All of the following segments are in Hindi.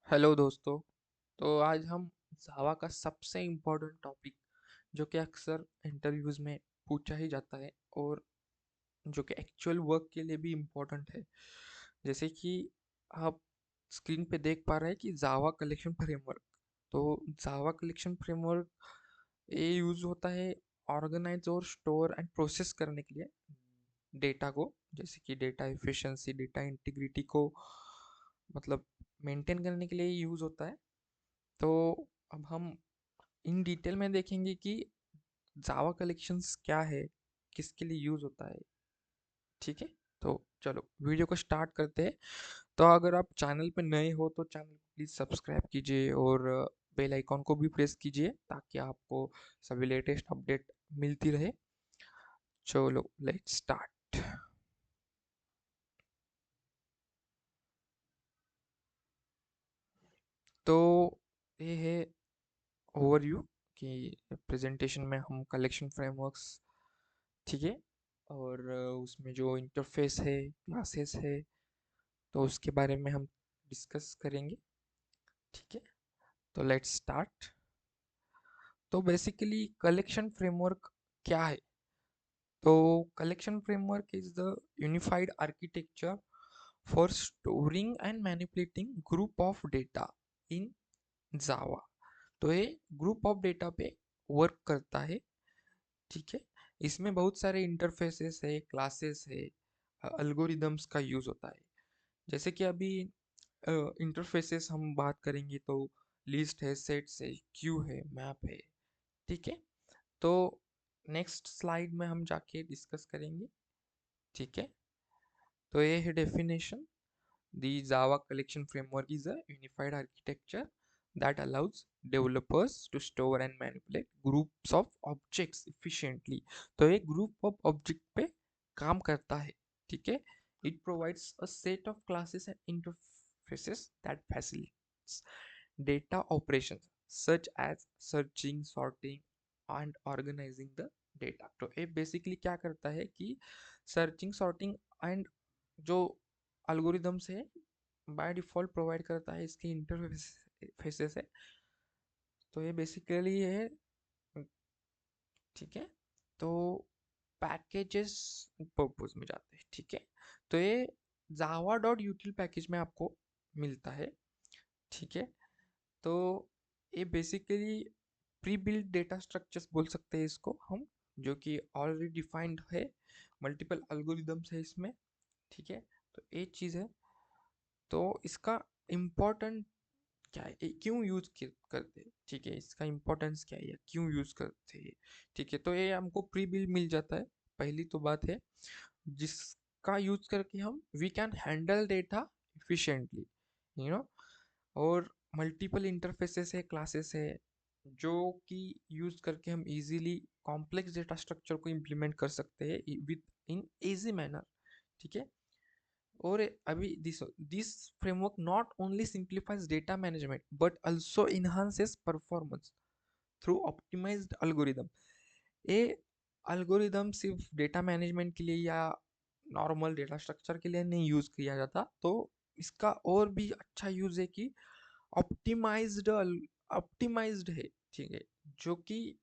हेलो दोस्तों। तो आज हम जावा का सबसे इम्पोर्टेंट टॉपिक जो कि अक्सर इंटरव्यूज़ में पूछा ही जाता है और जो कि एक्चुअल वर्क के लिए भी इम्पोर्टेंट है। जैसे कि आप स्क्रीन पे देख पा रहे हैं कि जावा कलेक्शन फ्रेमवर्क। तो जावा कलेक्शन फ्रेमवर्क ये यूज़ होता है ऑर्गेनाइज और स्टोर एंड प्रोसेस करने के लिए डेटा को, जैसे कि डेटा एफिशिएंसी, डेटा इंटीग्रिटी को मतलब मेंटेन करने के लिए यूज़ होता है। तो अब हम इन डिटेल में देखेंगे कि जावा कलेक्शंस क्या है, किसके लिए यूज़ होता है। ठीक है, तो चलो वीडियो को स्टार्ट करते हैं। तो अगर आप चैनल पे नए हो तो चैनल को प्लीज़ सब्सक्राइब कीजिए और बेल आइकॉन को भी प्रेस कीजिए ताकि आपको सभी लेटेस्ट अपडेट मिलती रहे। चलो लेट्स स्टार्ट। तो ये है ओवरव्यू कि प्रेजेंटेशन में हम कलेक्शन फ्रेमवर्क्स, ठीक है, और उसमें जो इंटरफेस है, क्लासेस है, तो उसके बारे में हम डिस्कस करेंगे। ठीक है, तो लेट्स स्टार्ट। तो बेसिकली कलेक्शन फ्रेमवर्क क्या है? तो collection framework is the unified architecture for storing and manipulating group of data in Java. तो ये ग्रुप ऑफ डेटा पे वर्क करता है। ठीक है, इसमें बहुत सारे इंटरफेसेस है, क्लासेस है, अल्गोरिदम्स का यूज होता है। जैसे कि अभी इंटरफेसेस हम बात करेंगे तो लिस्ट है, सेट्स है, क्यू है, मैप है। ठीक है, तो नेक्स्ट स्लाइड में हम जाके डिस्कस करेंगे। ठीक है, तो ये है definition. The Java Collection Framework is a unified architecture that allows developers to store and manipulate groups of objects efficiently. तो ये group of object पे काम करता है। ठीक है, it provides a set of classes and interfaces that facilitates data operations such as searching, sorting and organizing the data. तो ये बेसिकली क्या करता है कि सर्चिंग, सॉर्टिंग एंड जो अल्गोरिदम्स है बाय डिफ़ॉल्ट प्रोवाइड करता है, इसके इंटरफेसेस है। तो ये बेसिकली है। ठीक है, तो पैकेजेस पर्पज में जाते हैं। ठीक है, तो ये जावा डॉट यूटिल पैकेज में आपको मिलता है। ठीक है, तो ये basically pre build data structures बोल सकते हैं इसको हम, जो कि ऑलरेडी डिफाइंड है, मल्टीपल अल्गोरिदम्स है इसमें। ठीक है, तो एक चीज़ है। तो इसका इम्पोर्टेंट क्या है, क्यों यूज करते हैं? ठीक है, इसका इम्पोर्टेंस क्या है या क्यों यूज करते हैं? ठीक है, तो ये हमको प्री बिल्ड मिल जाता है, पहली तो बात है, जिसका यूज करके हम we can handle data efficiently, you know. और मल्टीपल इंटरफेसेस है, क्लासेस है, जो कि यूज करके हम इजीली कॉम्प्लेक्स डेटा स्ट्रक्चर को इम्प्लीमेंट कर सकते हैं विद इन इजी मैनर। ठीक है, और अभी this framework not only simplifies data management but also enhances performance through optimized algorithm। ये अल्गोरिदम सिर्फ डेटा मैनेजमेंट के लिए या नॉर्मल डेटा स्ट्रक्चर के लिए नहीं यूज किया जाता, तो इसका और भी अच्छा यूज है कि ऑप्टिमाइज्ड ऑप्टिमाइज्ड है। ठीक है, जो कि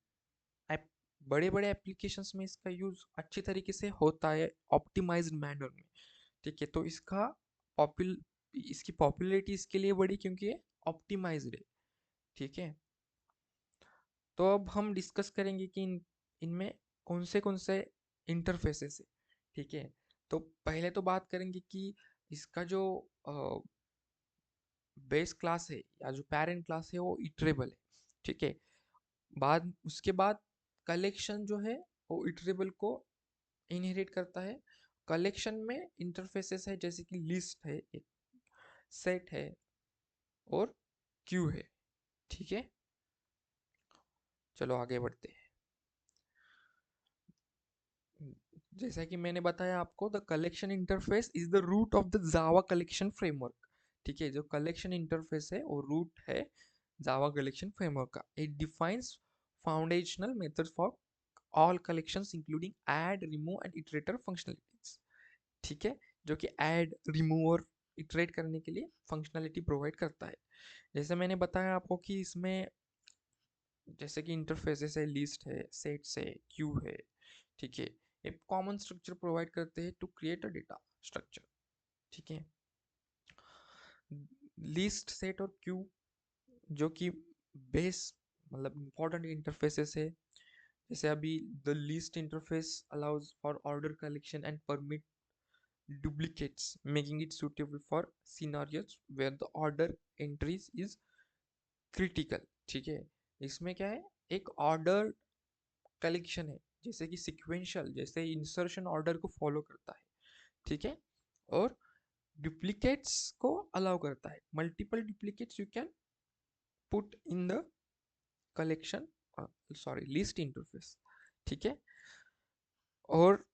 बड़े बड़े एप्लीकेशंस में इसका यूज अच्छी तरीके से होता है ऑप्टिमाइज्ड मैनर में। ठीक है, तो पॉपुल इसकी पॉपुलैरिटी इसके लिए बढ़ी क्योंकि ये ऑप्टिमाइज्ड है। ठीक है, तो अब हम डिस्कस करेंगे कि इनमें कौन से इंटरफेसेस है। ठीक है, तो पहले तो बात करेंगे कि इसका जो बेस क्लास है या जो पेरेंट क्लास है वो इटरेबल है। ठीक है, बाद उसके बाद कलेक्शन जो है वो इटरेबल को इनहेरिट करता है। कलेक्शन में इंटरफेसेस है जैसे कि लिस्ट है, एक सेट है और क्यू है। ठीक है, चलो आगे बढ़ते हैं। जैसा कि मैंने बताया आपको, the collection interface is the root of the Java collection framework. ठीक है, जो कलेक्शन इंटरफेस है वो रूट है जावा कलेक्शन फ्रेमवर्क का। It defines foundational method for all collections including add, remove and iterator functionalities. ठीक है, जो कि ऐड, रिमूव और इटरेट करने के लिए फंक्शनलिटी प्रोवाइड करता है। जैसे मैंने बताया आपको कि इसमें जैसे कि इंटरफेसेस है, लिस्ट है, सेट्स है, क्यू है, ठीक है, एक कॉमन स्ट्रक्चर प्रोवाइड करते हैं to create a data structure, ठीक है। लिस्ट, सेट और क्यू जो कि बेस मतलब इंपॉर्टेंट इंटरफेसेस है। जैसे अभी the list interface allows for order collection and permit duplicates, making it suitable for scenarios where the order entries is critical, ठीक है। इसमें क्या है, एक ऑर्डर कलेक्शन है, जैसे कि सिक्वेंशियल, जैसे इंसर्शन ऑर्डर को फॉलो करता है, ठीक है। और डुप्लीकेट्स को अलाउ करता है, multiple duplicates you can put in the collection, sorry list interface, ठीक है। और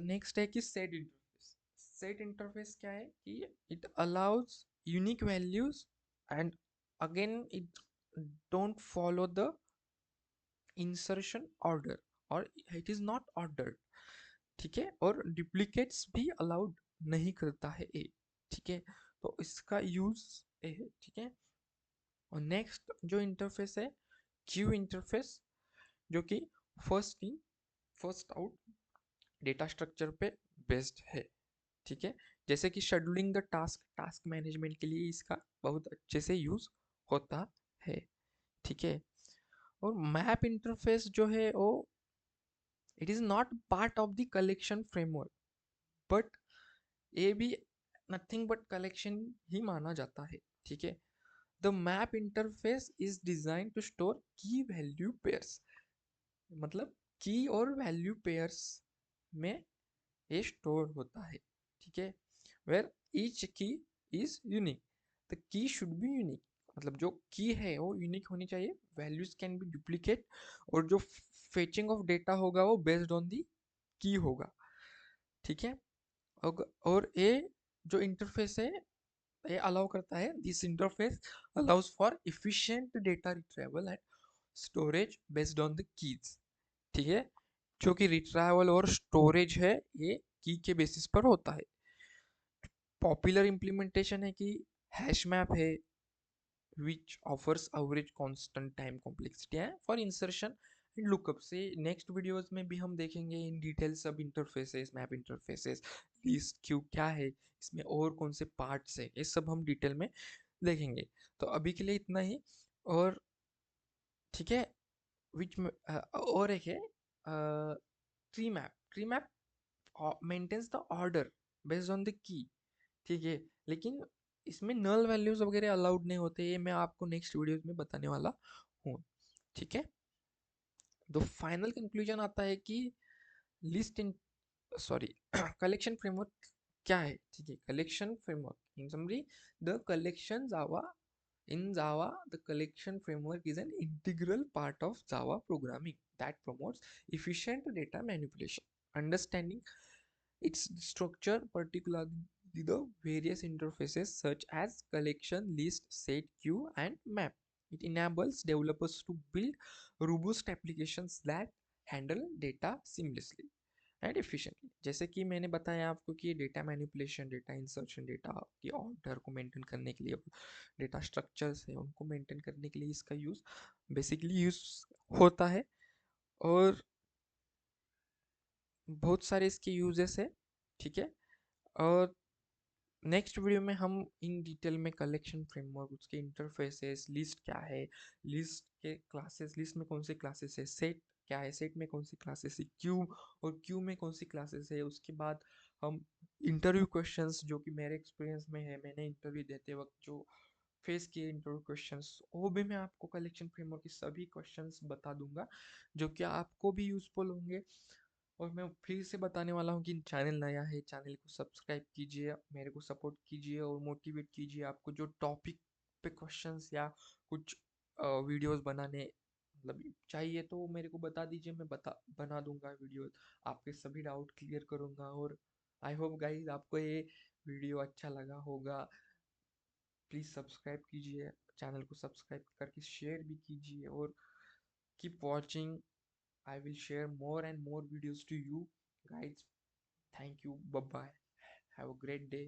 नेक्स्ट है कि सेट इंटरफेस। सेट इंटरफेस क्या है कि it allows unique values and again it don't follow the insertion order और इट इज नॉट ऑर्डर्ड, ठीक है। और डुप्लीकेट्स भी अलाउड नहीं करता है ए, ठीक है। तो इसका यूज ए है, ठीक है। और नेक्स्ट जो इंटरफेस है क्यू इंटरफेस, जो कि first in first out data structure पे बेस्ड है, ठीक है। जैसे कि scheduling the task, task management के लिए इसका बहुत अच्छे से यूज होता है, ठीक है। और मैप इंटरफेस जो है वो it is not part of the collection framework, but ये भी नथिंग बट कलेक्शन ही माना जाता है, ठीक है। The map interface is design to store key value pairs, मतलब की और वैल्यू पेयर्स में ये स्टोर होता है, ठीक है। वेयर ईच की is unique, the key should be unique, मतलब जो की है वो यूनिक होनी चाहिए, वैल्यूज कैन बी डुप्लीकेट, और जो फेचिंग ऑफ डेटा होगा वो बेस्ड ऑन दी की होगा, ठीक है। और ये जो इंटरफेस है ये अलाउ करता है, this interface allows for efficient data retrieval and storage based on the keys, ठीक है। जो कि रिट्राइवल और स्टोरेज है ये की के बेसिस पर होता है। पॉपुलर इम्प्लीमेंटेशन है कि हैश मैप है which offers average constant time complexity है फॉर इंसर्शन एंड लुकअप से। नेक्स्ट वीडियोस में भी हम देखेंगे इन डिटेल सब interfaces, map interfaces, list Q क्या है, इसमें और कौन से पार्ट्स है, ये सब हम डिटेल में देखेंगे। तो अभी के लिए इतना ही। और ठीक है, विच और एक है tree map. Tree map maintains the order based on the key, ठीक है। लेकिन इसमें नल वैल्यूज वगैरह अलाउड नहीं होते, ये मैं आपको नेक्स्ट वीडियोस में बताने वाला हूँ, ठीक है। तो फाइनल कंक्लूजन आता है कि लिस्ट इन सॉरी कलेक्शन फ्रेमवर्क क्या है, ठीक है। Collection framework in summary, the collection Java in Java, the collection framework is an integral part of Java programming that promotes efficient data manipulation. Understanding its structure, particularly the various interfaces such as collection, list, set, queue, and map. It enables developers to build robust applications that handle data seamlessly and efficiently. जैसे कि मैंने बताया आपको कि data manipulation, data insertion, data की ऑर्डर को मेंटेन करने के लिए, डेटा स्ट्रक्चर्स है उनको मेंटेन करने के लिए इसका यूज़ बेसिकली यूज़ होता है। और बहुत सारे इसके यूजेस है, ठीक है। और नेक्स्ट वीडियो में हम इन डिटेल में कलेक्शन फ्रेमवर्क, उसके इंटरफेसेस, लिस्ट क्या है, लिस्ट के क्लासेस, लिस्ट में कौन से क्लासेस है, सेट क्या है, सेट में कौन सी क्लासेस है, क्यू और क्यू में कौन सी क्लासेस है। उसके बाद हम इंटरव्यू क्वेश्चंस जो कि मेरे एक्सपीरियंस में है, मैंने इंटरव्यू देते वक्त जो फेस किए इंटरव्यू क्वेश्चंस, वो भी मैं आपको कलेक्शन फ्रेमवर्क के सभी क्वेश्चंस बता दूंगा जो कि आपको भी यूजफुल होंगे। और मैं फिर से बताने वाला हूँ कि चैनल नया है, चैनल को सब्सक्राइब कीजिए, मेरे को सपोर्ट कीजिए और मोटिवेट कीजिए। आपको जो टॉपिक पे क्वेश्चंस या कुछ वीडियोस बनाने मतलब चाहिए तो मेरे को बता दीजिए, मैं बना दूंगा वीडियो, आपके सभी डाउट क्लियर करूंगा। और आई होप गाइस आपको ये वीडियो अच्छा लगा होगा। प्लीज़ सब्सक्राइब कीजिए, चैनल को सब्सक्राइब करके शेयर भी कीजिए और keep watching. I will share more and more videos to you guys. Thank you. Bye bye. Have a great day.